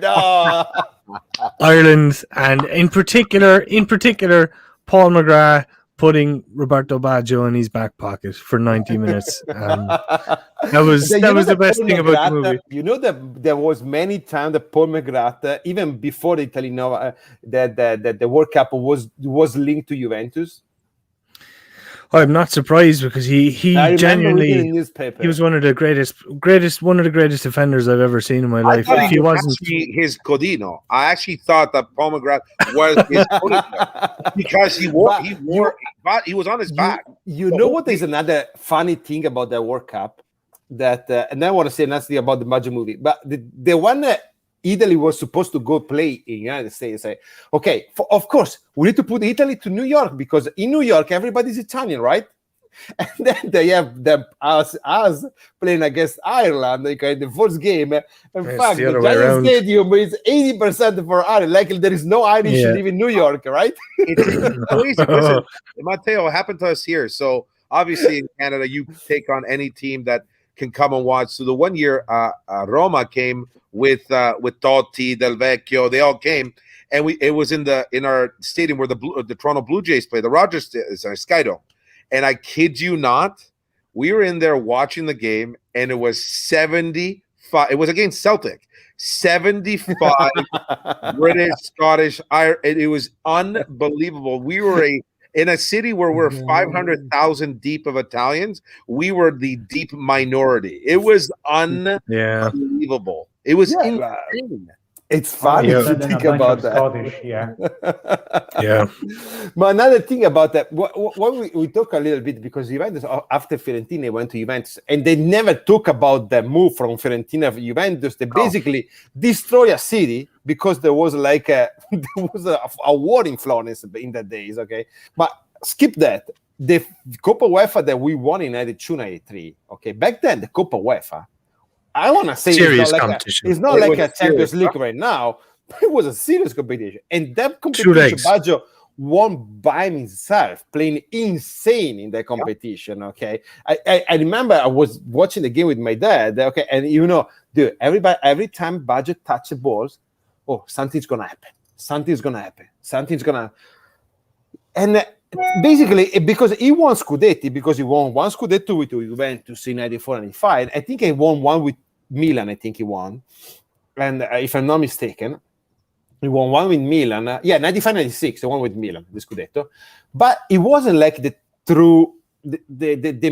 No. Ireland, and in particular, Paul McGrath putting Roberto Baggio in his back pocket for 90 minutes. That was the best thing about the movie. You know that there was many times that Paul McGrath, even before the Italian that the World Cup was linked to Juventus. I'm not surprised because he genuinely he was one of the greatest defenders I've ever seen in my life. If he wasn't his Codino, I actually thought that Paul McGrath was his Codino because he was on his back. You know what is another funny thing about the World Cup that, and I want to say another thing about the Baggio movie, but the one that Italy was supposed to go play in the United States. Say, okay, of course, we need to put Italy to New York because in New York, everybody's Italian, right? And then they have us playing against Ireland, in the first game. In fact, the Giant Stadium is 80% for Ireland. Like there is no Irish live in New York, right? It's crazy. Listen, Matteo, happened to us here. So obviously in Canada, you take on any team that can come and watch. So the one year Roma came with Totti, Del Vecchio, they all came, and it was in our stadium where the Toronto Blue Jays play, the Rogers Sky Dome. And I kid you not, we were in there watching the game, and it was 75. It was against Celtic, 75 British, Scottish, Irish. It was unbelievable. We were in a city where we're 500,000 deep of Italians. We were the deep minority. It was unbelievable. It was insane. It's funny to think about that. Scottish, But another thing about that, what we talk a little bit, because Juventus after Fiorentina went to Juventus, and they never talk about the move from Fiorentina to Juventus. They basically destroy a city because there was a war in Florence in that days. Okay, but skip that. The Coppa UEFA that we won in 92-93. Okay, back then the Coppa UEFA, I want to say serious it's not like a Champions League right now, but it was a serious competition. And that competition, Baggio won by himself, playing insane in that competition, okay? I remember I was watching the game with my dad, okay? And dude, every time Baggio touches the balls, something's going to happen. And basically, because he won Scudetti, because he won one Scudetto with Juventus in 94-95. I think he won one with Milan, I think he won. And if I'm not mistaken, he won one with Milan. 95-96, the one with Milan, the Scudetto. But it wasn't like the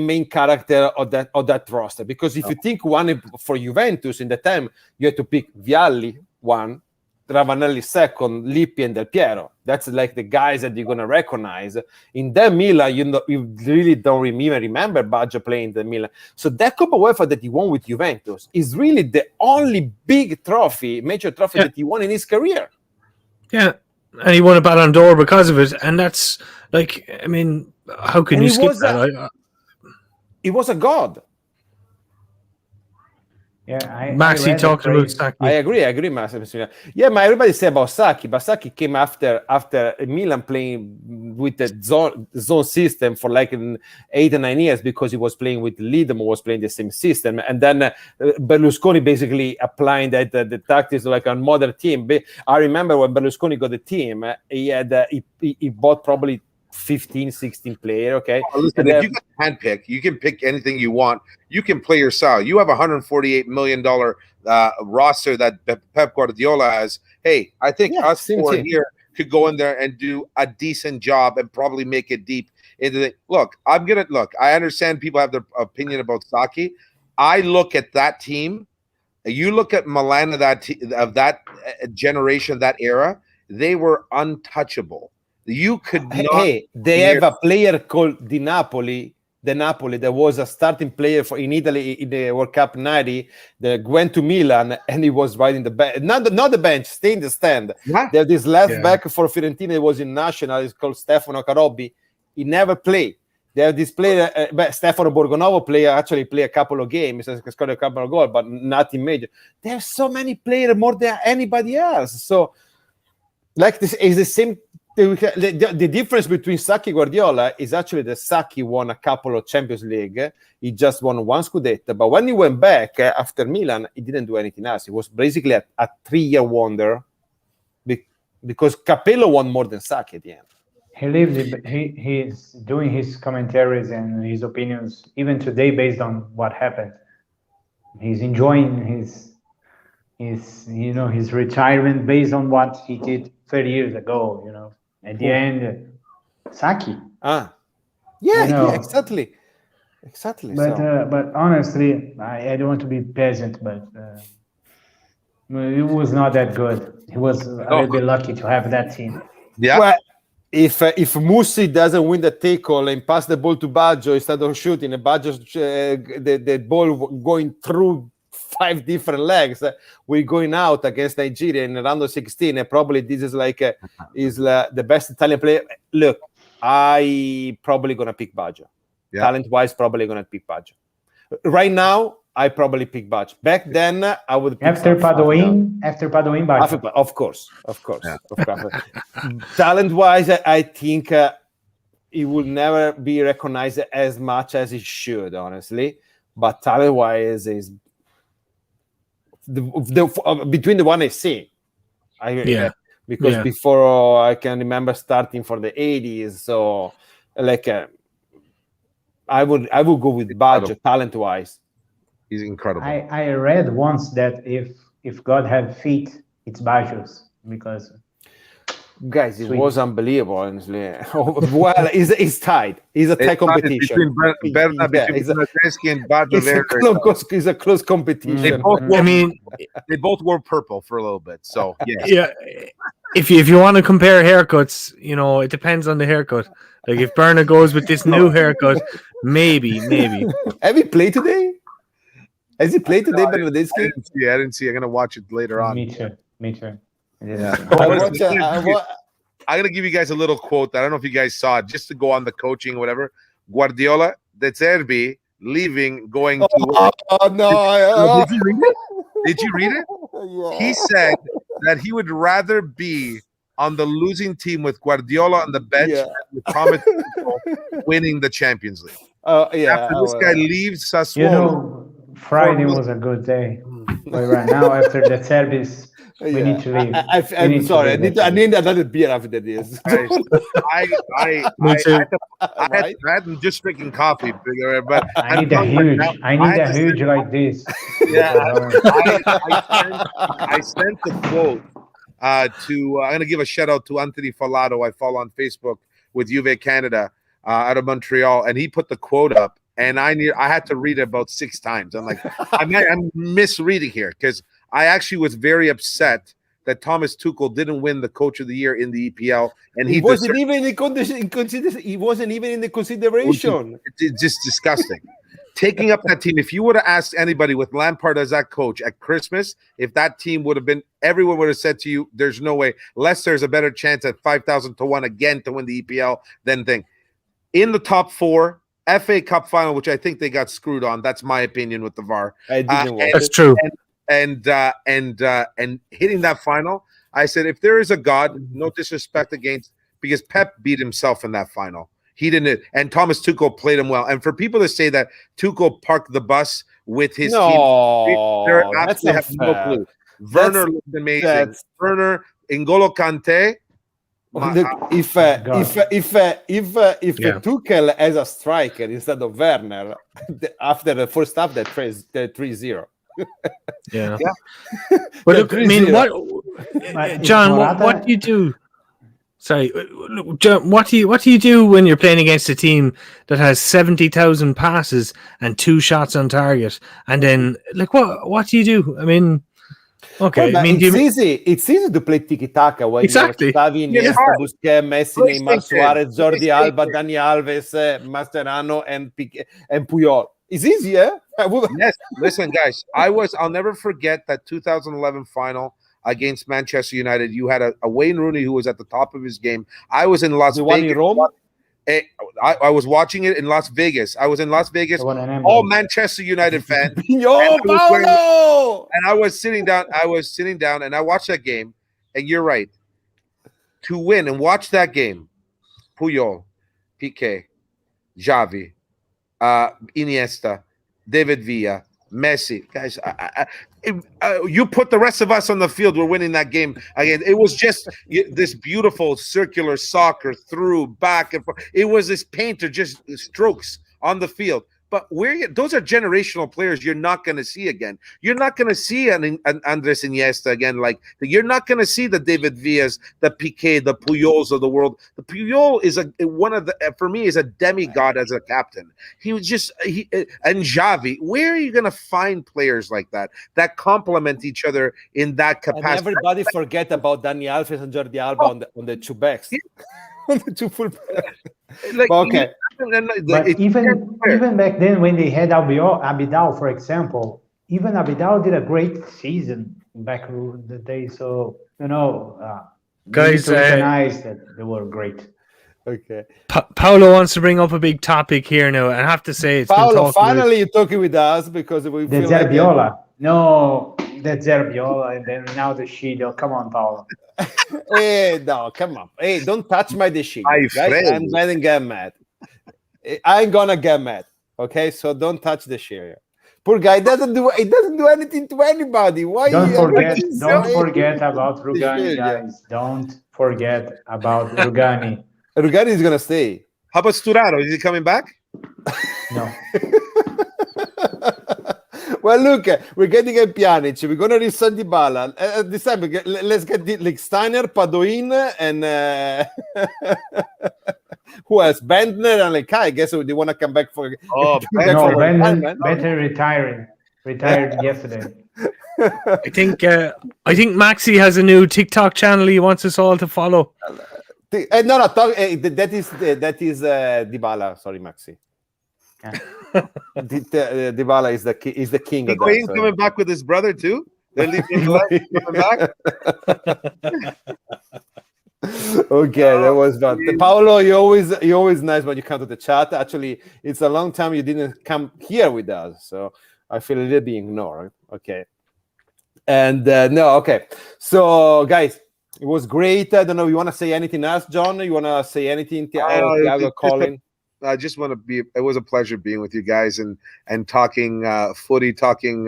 main character of that roster. Because if you think one for Juventus in the time, you had to pick Vialli, one, Ravanelli second, Lippi and Del Piero. That's like the guys that you're gonna recognize. In the Milan, you really don't even remember Baggio playing the Milan. So that Coppa UEFA that he won with Juventus is really the only big trophy, major trophy that he won in his career. Yeah, and he won a Ballon d'Or because of it. And that's like, I mean, how can you skip that? He was a god. Yeah, Maxi talked about Sacchi. I agree, Maxi. Yeah, but everybody said about Sacchi, but Sacchi came after Milan playing with the zone system for like 8 or 9 years because he was playing with Lidm, was playing the same system, and then Berlusconi basically applying the tactics like a modern team. I remember when Berlusconi got the team, he bought probably 15, 16 player, okay? Listen, if you can handpick, you can pick anything you want. You can play your style. You have a $148 million roster that Pep Guardiola has. Hey, I think us four here could go in there and do a decent job and probably make it deep into the look. I understand people have their opinion about Sacchi. I look at that team You look at Milan of that generation, that era, they were untouchable. You could not. Hey, they have a player called Di Napoli. The Napoli, there was a starting player in Italy in the World Cup '90 that went to Milan and he was right in the bench, not the bench, stay in the stand. Yeah. There's this left back for Fiorentina. He was in national. It's called Stefano Carobbi. He never played. They have this player, Stefano Borgonovo actually play a couple of games, scored a couple of goals, but nothing major. There's so many players more than anybody else. So, like this is the same. The difference between Sacchi and Guardiola is actually that Sacchi won a couple of Champions League. He just won one Scudetto. But when he went back after Milan, he didn't do anything else. It was basically a 3-year wonder because Capello won more than Sacchi at the end. He's doing his commentaries and his opinions even today based on what happened. He's enjoying his retirement based on what he did 30 years ago, At the end, Sacchi. Yeah, exactly. But honestly, I don't want to be peasant, but it was not that good. He was a little bit lucky to have that team. Yeah. Well, if Musi doesn't win the tackle and pass the ball to Baggio instead of shooting, and Baggio the ball going through 5 different legs, we're going out against Nigeria in round of 16, and probably this is the best Italian player. Look, I probably gonna pick Baggio. Yeah. Talent-wise, probably gonna pick Baggio. Right now, I probably pick Baggio. Back then, I would pick after Padoin, Baggio. Of course. Talent-wise, I think he will never be recognized as much as he should, honestly. But talent-wise, is between the one I see, because before I can remember starting for the 80s, so I would go with Baggio talent wise. He's incredible. I read once that if God had feet, it's Baggio's, because guys, it was unbelievable, honestly. Well, it's tied. It's a tie competition. Between Bernardeschi and Baggio, it's a close competition. They both wore purple for a little bit. So yeah. If you want to compare haircuts, it depends on the haircut. Like if Berna goes with this new haircut, maybe. Have he played today? Has he played today, Bernardeschi? I didn't see. I'm gonna watch it later on. Me too. Yeah. I'm gonna give you guys a little quote. I don't know if you guys saw it, just to go on the coaching, whatever. Guardiola, De Zerbi leaving, going to. Oh no! Did you read it? Yeah. He said that he would rather be on the losing team with Guardiola on the bench than with Thomas winning the Champions League. After this guy leaves Sassuolo, Friday was a good day, but right now after the service. We need to leave. I'm sorry. I need another beer after this. I had just drinking coffee, but I need a huge like this. Yeah, I sent the quote to. I'm gonna give a shout out to Anthony Falato. I follow on Facebook with Juve Canada out of Montreal, and he put the quote up, and I had to read it about 6 times. I'm like, I'm misreading here because. I actually was very upset that Thomas Tuchel didn't win the Coach of the Year in the EPL, and he wasn't even in the He wasn't even in the consideration. It's just disgusting. Taking up that team. If you would have asked anybody with Lampard as that coach at Christmas, if that team would have been, everyone would have said to you, "There's no way." Leicester's a better chance at 5,000 to 1 again to win the EPL than thing. In the top 4. FA Cup final, which I think they got screwed on. That's my opinion with the VAR. That's true. And hitting that final, I said, if there is a God, no disrespect against, because Pep beat himself in that final. He didn't, and Thomas Tuchel played him well. And for people to say that Tuchel parked the bus with his team, they absolutely have no clue. Werner looked amazing. Werner, N'Golo Kante. If Tuchel as a striker instead of Werner, after the first half, that 3-0. Yeah. But look, I mean, John, what do you do? Sorry, look, John, what do you do when you're playing against a team that has 70,000 passes and 2 shots on target? And then, like, what do you do? I mean, okay, well, I mean, it's easy to play tiki-taka when Exactly. you're Xavi, Iniesta, Busquets, Messi, Neymar, Suarez, Jordi Alba, Dani Alves, Mascherano, and Puyol. It's easy, eh? Yes. Listen, guys, I'll never forget that 2011 final against Manchester United. You had a Wayne Rooney who was at the top of his game. I was in Las Vegas. In Rome? I was watching it in Las Vegas. I was in Las Vegas, all Manchester United fans. Yo, Paolo! And I was sitting down. And I watched that game. And you're right. To win and watch that game, Puyol, Piqué, Xavi, Iniesta, David Villa, Messi, guys. You put the rest of us on the field, we're winning that game again. It was just this beautiful circular soccer through, back and forth. It was this painter, just strokes on the field. But those are generational players you're not going to see again. You're not going to see an Andres Iniesta again. Like, you're not going to see the David Villas, the Piqué, the Puyols of the world. The Puyol is for me, is a demigod as a captain. He was and Xavi. Where are you going to find players like that complement each other in that capacity? And everybody forget about Dani Alves and Jordi Alba on the two backs. On the two full okay. But even back then, when they had Abidal, for example, even Abidal did a great season back in the day. So, guys, recognize that they were great. Okay. Paolo wants to bring up a big topic here now. I have to say, Paolo, finally you're talking with us because we feel Zerbiola. No, that's Zerbiola, and then now the Shido. Come on, Paolo. Hey, no, come on. Hey, don't touch my Shido. I'm letting get mad. I ain't gonna get mad. Okay, so don't touch the Shido. Poor guy doesn't do anything to anybody. Why? Don't forget about Rugani, guys. Don't forget about Rugani. Rugani is gonna stay. How about Sturaro? Is he coming back? No. Well, look, we're getting a Pjanic. We're going to resign Dybala. This time, let's get like Steiner, Padoin, and who else? Bendner and like I guess they want to come back for. Bendner retired yesterday. I think Maxi has a new TikTok channel he wants us all to follow. That is Dybala. Sorry, Maxi. Dybala is the king of that. He's coming back with his brother too. They're leaving coming back. Okay, that was fun. Paolo, you're always nice when you come to the chat. Actually, it's a long time you didn't come here with us, so I feel a little bit ignored. Okay, and okay. So, guys, it was great. I don't know. You want to say anything else, John? You want to say anything? Thiago, Colin. I just want to be. It was a pleasure being with you guys and talking footy, talking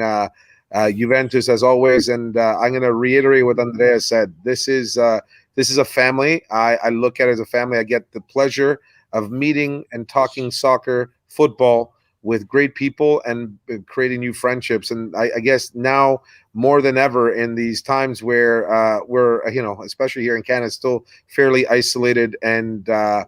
Juventus as always. And I'm going to reiterate what Andrea said. This is a family. I look at it as a family. I get the pleasure of meeting and talking soccer, football with great people and creating new friendships. And I guess now more than ever in these times where we're especially here in Canada, still fairly isolated, and that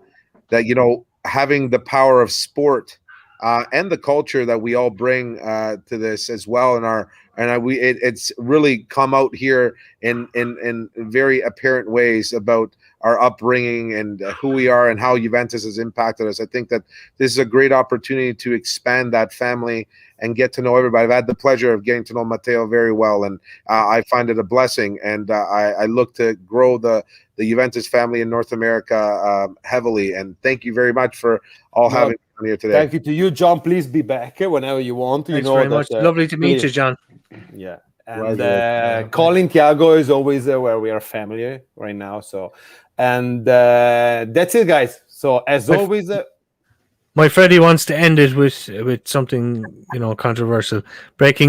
having the power of sport and the culture that we all bring to this as well, it's really come out here in very apparent ways about our upbringing and who we are and how Juventus has impacted us. I think that this is a great opportunity to expand that family and get to know everybody. I've had the pleasure of getting to know Matteo very well, and I find it a blessing. And I look to grow the Juventus family in North America heavily. And thank you very much for all having me on here today. Thank you to you, John. Please be back whenever you want. Thanks very much. Lovely to meet you, John. Yeah. And Colin, Thiago is always where we are family right now. So, and that's it, guys. So as always, my Freddie wants to end it with something controversial. Breaking